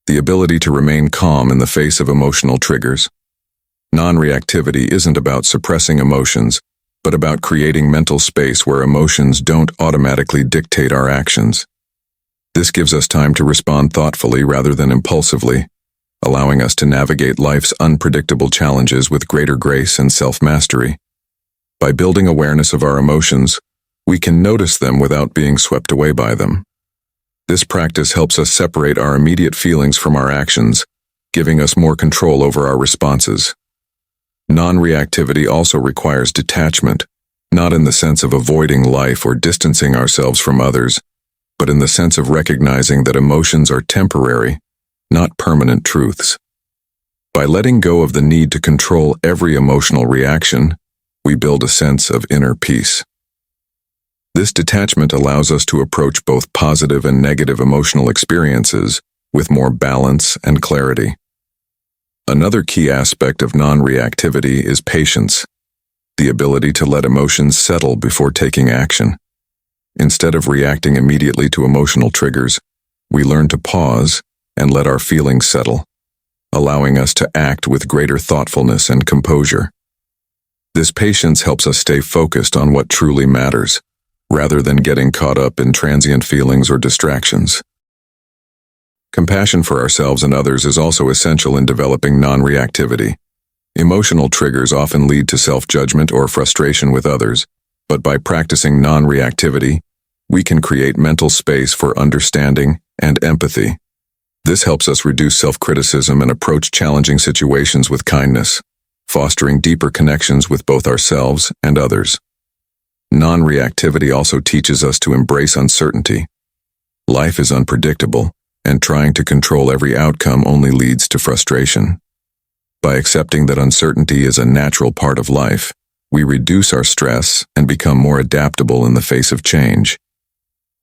the ability to remain calm in the face of emotional triggers. Non-reactivity isn't about suppressing emotions, but about creating mental space where emotions don't automatically dictate our actions. This gives us time to respond thoughtfully rather than impulsively, allowing us to navigate life's unpredictable challenges with greater grace and self-mastery. By building awareness of our emotions, we can notice them without being swept away by them. This practice helps us separate our immediate feelings from our actions, giving us more control over our responses. Non-reactivity also requires detachment, not in the sense of avoiding life or distancing ourselves from others, but in the sense of recognizing that emotions are temporary, not permanent truths. By letting go of the need to control every emotional reaction, we build a sense of inner peace. This detachment allows us to approach both positive and negative emotional experiences with more balance and clarity. Another key aspect of non-reactivity is patience, the ability to let emotions settle before taking action. Instead of reacting immediately to emotional triggers, we learn to pause and let our feelings settle, allowing us to act with greater thoughtfulness and composure. This patience helps us stay focused on what truly matters, rather than getting caught up in transient feelings or distractions. Compassion for ourselves and others is also essential in developing non-reactivity. Emotional triggers often lead to self-judgment or frustration with others, but by practicing non-reactivity, we can create mental space for understanding and empathy. This helps us reduce self-criticism and approach challenging situations with kindness, fostering deeper connections with both ourselves and others. Non-reactivity also teaches us to embrace uncertainty. Life is unpredictable, and trying to control every outcome only leads to frustration. By accepting that uncertainty is a natural part of life, we reduce our stress and become more adaptable in the face of change.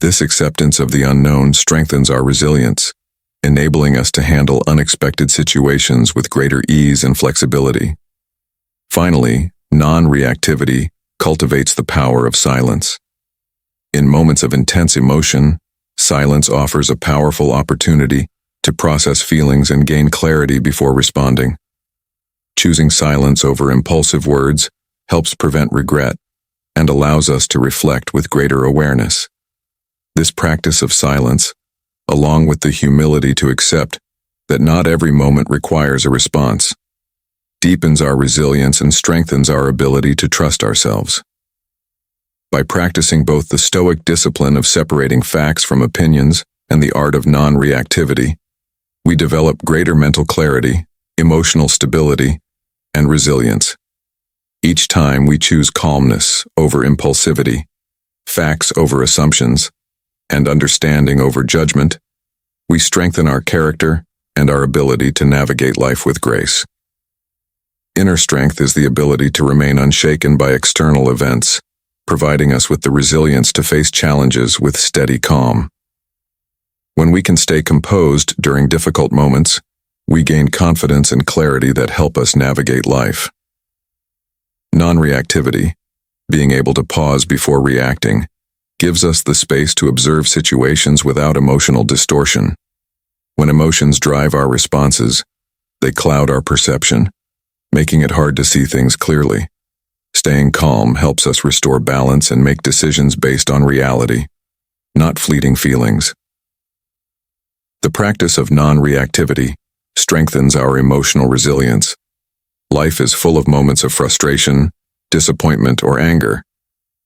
This acceptance of the unknown strengthens our resilience, enabling us to handle unexpected situations with greater ease and flexibility. Finally, non-reactivity cultivates the power of silence. In moments of intense emotion, silence offers a powerful opportunity to process feelings and gain clarity before responding. Choosing silence over impulsive words helps prevent regret and allows us to reflect with greater awareness. This practice of silence, along with the humility to accept that not every moment requires a response, deepens our resilience and strengthens our ability to trust ourselves. By practicing both the Stoic discipline of separating facts from opinions and the art of non-reactivity, we develop greater mental clarity, emotional stability, and resilience. Each time we choose calmness over impulsivity, facts over assumptions, and understanding over judgment, we strengthen our character and our ability to navigate life with grace. Inner strength is the ability to remain unshaken by external events, providing us with the resilience to face challenges with steady calm. When we can stay composed during difficult moments, we gain confidence and clarity that help us navigate life. Non-reactivity, being able to pause before reacting, gives us the space to observe situations without emotional distortion. When emotions drive our responses, they cloud our perception, making it hard to see things clearly. Staying calm helps us restore balance and make decisions based on reality, not fleeting feelings. The practice of non-reactivity strengthens our emotional resilience. Life is full of moments of frustration, disappointment, or anger,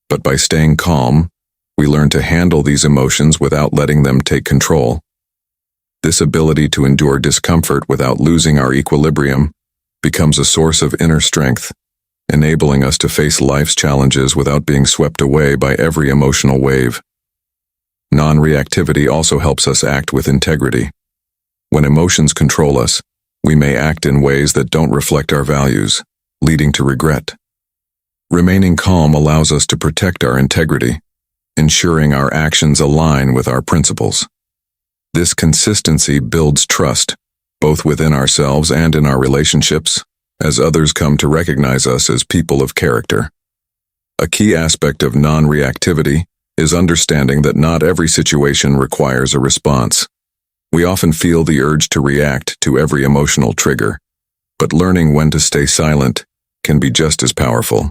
but by staying calm, we learn to handle these emotions without letting them take control. This ability to endure discomfort without losing our equilibrium becomes a source of inner strength, enabling us to face life's challenges without being swept away by every emotional wave. Non-reactivity also helps us act with integrity. When emotions control us, we may act in ways that don't reflect our values, leading to regret. Remaining calm allows us to protect our integrity, ensuring our actions align with our principles. This consistency builds trust, both within ourselves and in our relationships, as others come to recognize us as people of character. A key aspect of non-reactivity is understanding that not every situation requires a response. We often feel the urge to react to every emotional trigger, but learning when to stay silent can be just as powerful.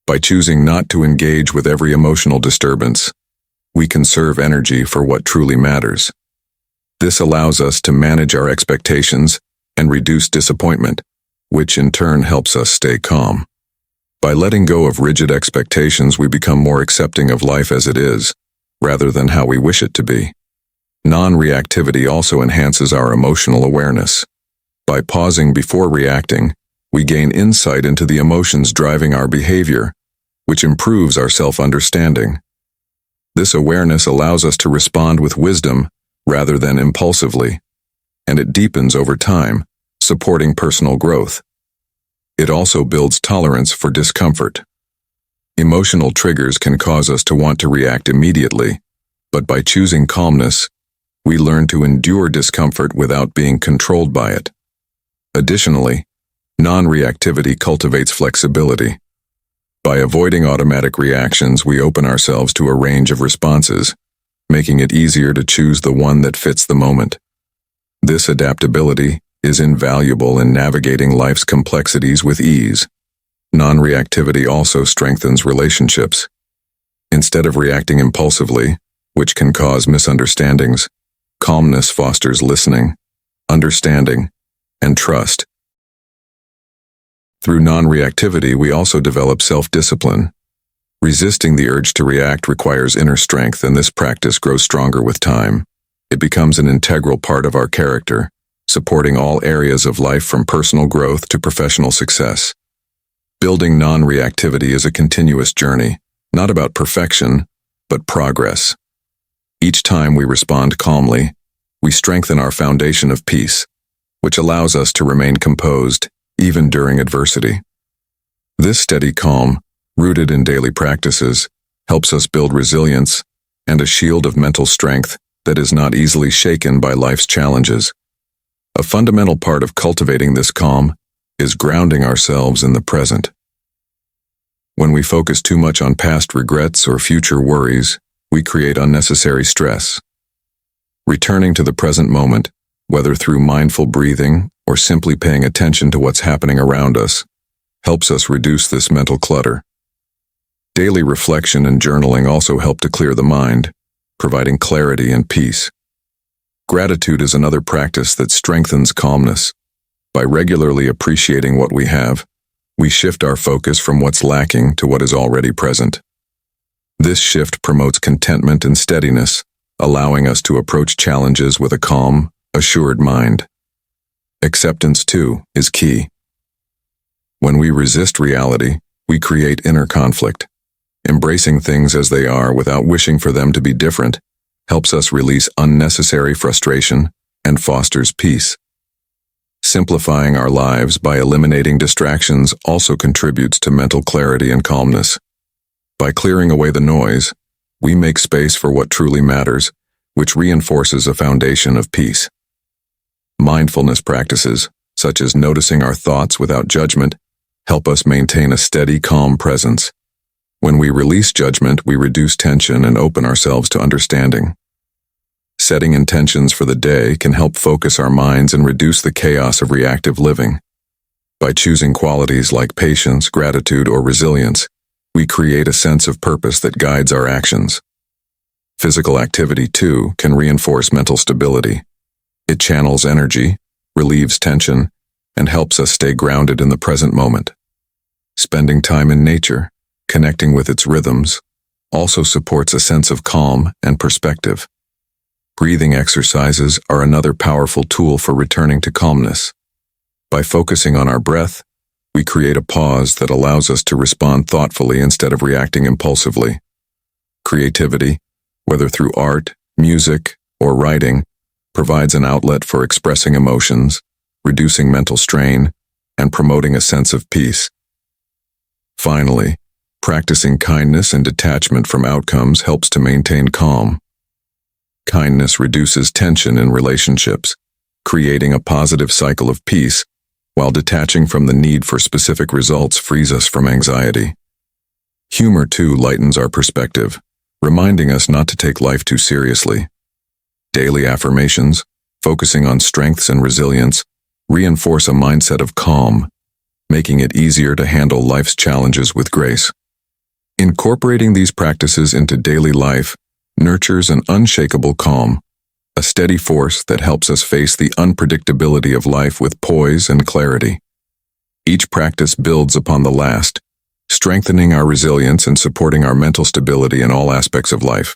By choosing not to engage with every emotional disturbance, we conserve energy for what truly matters. This allows us to manage our expectations and reduce disappointment, which in turn helps us stay calm. By letting go of rigid expectations, we become more accepting of life as it is, rather than how we wish it to be. Non-reactivity also enhances our emotional awareness. By pausing before reacting, we gain insight into the emotions driving our behavior, which improves our self-understanding. This awareness allows us to respond with wisdom rather than impulsively, and it deepens over time, supporting personal growth. It also builds tolerance for discomfort. Emotional triggers can cause us to want to react immediately, but by choosing calmness, we learn to endure discomfort without being controlled by it. Additionally, non-reactivity cultivates flexibility. By avoiding automatic reactions, we open ourselves to a range of responses, making it easier to choose the one that fits the moment. This adaptability is invaluable in navigating life's complexities with ease. Non-reactivity also strengthens relationships. Instead of reacting impulsively, which can cause misunderstandings, calmness fosters listening, understanding, and trust. Through non-reactivity, we also develop self-discipline. Resisting the urge to react requires inner strength, and this practice grows stronger with time. It becomes an integral part of our character, supporting all areas of life from personal growth to professional success. Building non-reactivity is a continuous journey, not about perfection, but progress. Each time we respond calmly, we strengthen our foundation of peace, which allows us to remain composed even during adversity. This steady calm, rooted in daily practices, helps us build resilience and a shield of mental strength that is not easily shaken by life's challenges. A fundamental part of cultivating this calm is grounding ourselves in the present. When we focus too much on past regrets or future worries, we create unnecessary stress. Returning to the present moment, whether through mindful breathing or simply paying attention to what's happening around us, helps us reduce this mental clutter. Daily reflection and journaling also help to clear the mind, providing clarity and peace. Gratitude is another practice that strengthens calmness. By regularly appreciating what we have, we shift our focus from what's lacking to what is already present. This shift promotes contentment and steadiness, allowing us to approach challenges with a calm, assured mind. Acceptance, too, is key. When we resist reality, we create inner conflict. Embracing things as they are without wishing for them to be different helps us release unnecessary frustration and fosters peace. Simplifying our lives by eliminating distractions also contributes to mental clarity and calmness. By clearing away the noise, we make space for what truly matters, which reinforces a foundation of peace. Mindfulness practices, such as noticing our thoughts without judgment, help us maintain a steady, calm presence. When we release judgment, we reduce tension and open ourselves to understanding. Setting intentions for the day can help focus our minds and reduce the chaos of reactive living. By choosing qualities like patience, gratitude, or resilience, we create a sense of purpose that guides our actions. Physical activity, too, can reinforce mental stability. It channels energy, relieves tension, and helps us stay grounded in the present moment. Spending time in nature, connecting with its rhythms, also supports a sense of calm and perspective. Breathing exercises are another powerful tool for returning to calmness. By focusing on our breath, we create a pause that allows us to respond thoughtfully instead of reacting impulsively. Creativity, whether through art, music, or writing, provides an outlet for expressing emotions, reducing mental strain, and promoting a sense of peace. Finally, practicing kindness and detachment from outcomes helps to maintain calm. Kindness reduces tension in relationships, creating a positive cycle of peace, while detaching from the need for specific results frees us from anxiety. Humor, too, lightens our perspective. reminding us not to take life too seriously. Daily affirmations, focusing on strengths and resilience, reinforce a mindset of calm, making it easier to handle life's challenges with grace. Incorporating these practices into daily life nurtures an unshakable calm, a steady force that helps us face the unpredictability of life with poise and clarity. Each practice builds upon the last, strengthening our resilience and supporting our mental stability in all aspects of life.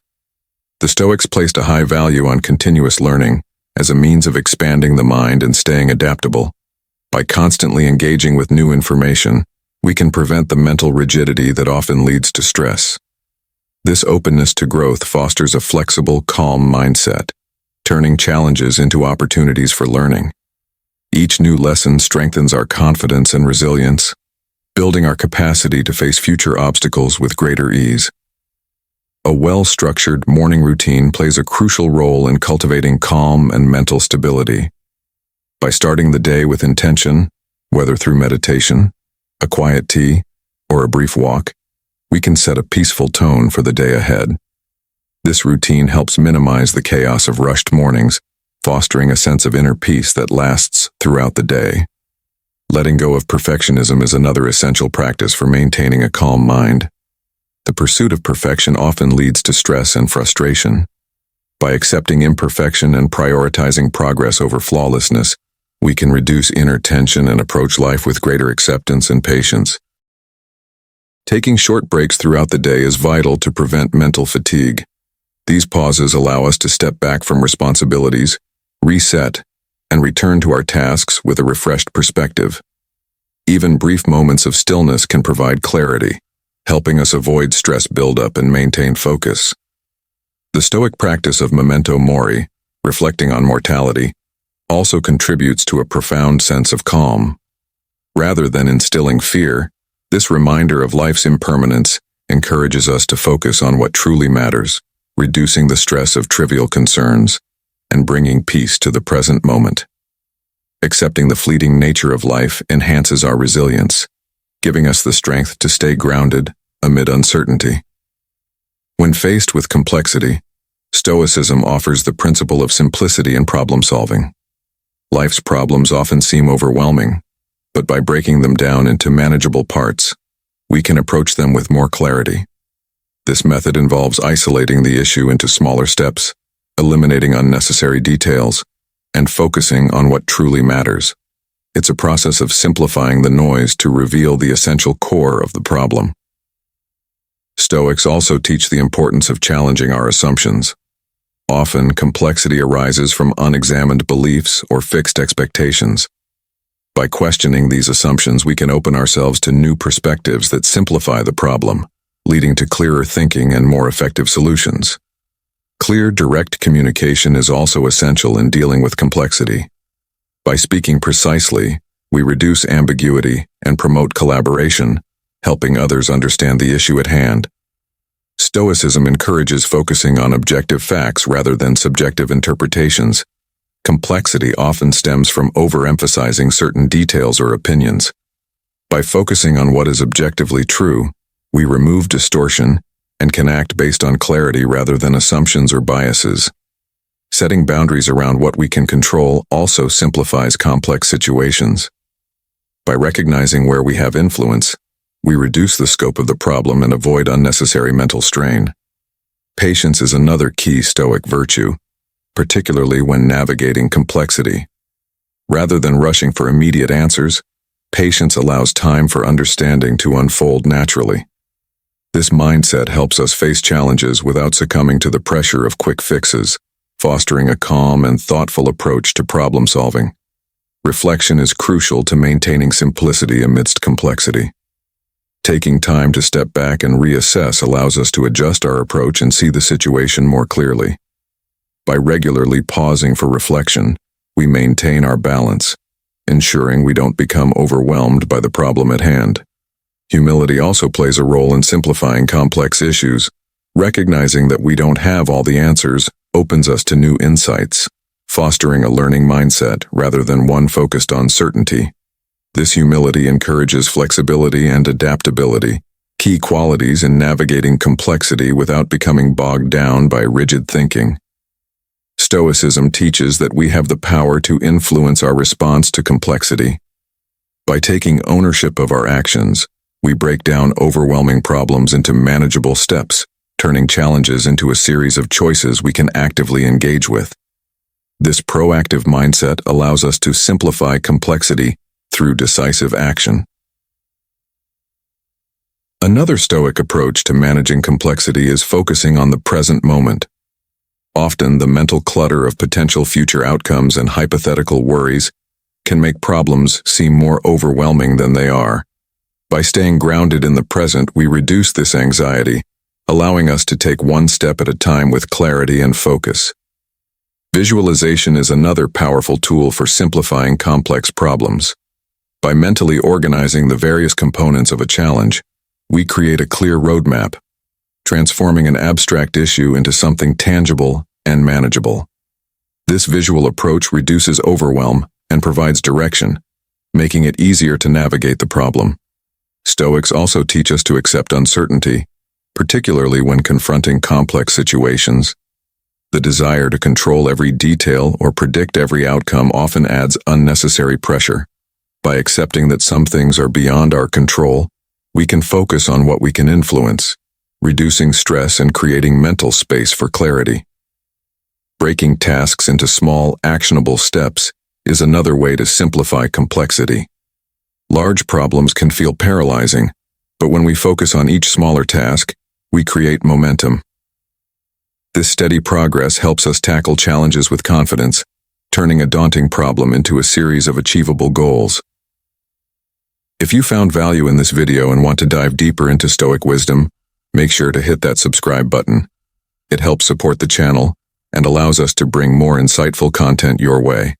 The Stoics placed a high value on continuous learning as a means of expanding the mind and staying adaptable. By constantly engaging with new information, we can prevent the mental rigidity that often leads to stress. This openness to growth fosters a flexible, calm mindset, turning challenges into opportunities for learning. Each new lesson strengthens our confidence and resilience, building our capacity to face future obstacles with greater ease. A well-structured morning routine plays a crucial role in cultivating calm and mental stability. By starting the day with intention, whether through meditation, a quiet tea, or a brief walk, we can set a peaceful tone for the day ahead. This routine helps minimize the chaos of rushed mornings, fostering a sense of inner peace that lasts throughout the day. Letting go of perfectionism is another essential practice for maintaining a calm mind. The pursuit of perfection often leads to stress and frustration. By accepting imperfection and prioritizing progress over flawlessness, we can reduce inner tension and approach life with greater acceptance and patience. Taking short breaks throughout the day is vital to prevent mental fatigue. These pauses allow us to step back from responsibilities, reset, and return to our tasks with a refreshed perspective. Even brief moments of stillness can provide clarity, helping us avoid stress buildup and maintain focus. The Stoic practice of memento mori, reflecting on mortality, also contributes to a profound sense of calm. Rather than instilling fear, this reminder of life's impermanence encourages us to focus on what truly matters, reducing the stress of trivial concerns and bringing peace to the present moment. Accepting the fleeting nature of life enhances our resilience, giving us the strength to stay grounded amid uncertainty. When faced with complexity, Stoicism offers the principle of simplicity in problem solving. Life's problems often seem overwhelming, but by breaking them down into manageable parts, we can approach them with more clarity. This method involves isolating the issue into smaller steps, eliminating unnecessary details, and focusing on what truly matters. It's a process of simplifying the noise to reveal the essential core of the problem. Stoics also teach the importance of challenging our assumptions. Often, complexity arises from unexamined beliefs or fixed expectations. By questioning these assumptions, we can open ourselves to new perspectives that simplify the problem, leading to clearer thinking and more effective solutions. Clear, direct communication is also essential in dealing with complexity. By speaking precisely, we reduce ambiguity and promote collaboration, helping others understand the issue at hand. Stoicism encourages focusing on objective facts rather than subjective interpretations. Complexity often stems from overemphasizing certain details or opinions. By focusing on what is objectively true, we remove distortion and can act based on clarity rather than assumptions or biases. Setting boundaries around what we can control also simplifies complex situations. By recognizing where we have influence, we reduce the scope of the problem and avoid unnecessary mental strain. Patience is another key Stoic virtue, particularly when navigating complexity. Rather than rushing for immediate answers, patience allows time for understanding to unfold naturally. This mindset helps us face challenges without succumbing to the pressure of quick fixes, fostering a calm and thoughtful approach to problem solving. Reflection is crucial to maintaining simplicity amidst complexity. Taking time to step back and reassess allows us to adjust our approach and see the situation more clearly. By regularly pausing for reflection, we maintain our balance, ensuring we don't become overwhelmed by the problem at hand. Humility also plays a role in simplifying complex issues. Recognizing that we don't have all the answers opens us to new insights, fostering a learning mindset rather than one focused on certainty. This humility encourages flexibility and adaptability, key qualities in navigating complexity without becoming bogged down by rigid thinking. Stoicism teaches that we have the power to influence our response to complexity. By taking ownership of our actions, we break down overwhelming problems into manageable steps, turning challenges into a series of choices we can actively engage with. This proactive mindset allows us to simplify complexity through decisive action. Another Stoic approach to managing complexity is focusing on the present moment. Often, the mental clutter of potential future outcomes and hypothetical worries can make problems seem more overwhelming than they are. By staying grounded in the present, we reduce this anxiety, allowing us to take one step at a time with clarity and focus. Visualization is another powerful tool for simplifying complex problems. By mentally organizing the various components of a challenge, we create a clear roadmap, transforming an abstract issue into something tangible and manageable. This visual approach reduces overwhelm and provides direction, making it easier to navigate the problem. Stoics also teach us to accept uncertainty, particularly when confronting complex situations. The desire to control every detail or predict every outcome often adds unnecessary pressure. By accepting that some things are beyond our control, we can focus on what we can influence, reducing stress and creating mental space for clarity. Breaking tasks into small, actionable steps is another way to simplify complexity. Large problems can feel paralyzing, but when we focus on each smaller task, we create momentum. This steady progress helps us tackle challenges with confidence, turning a daunting problem into a series of achievable goals. If you found value in this video and want to dive deeper into Stoic wisdom, make sure to hit that subscribe button. It helps support the channel and allows us to bring more insightful content your way.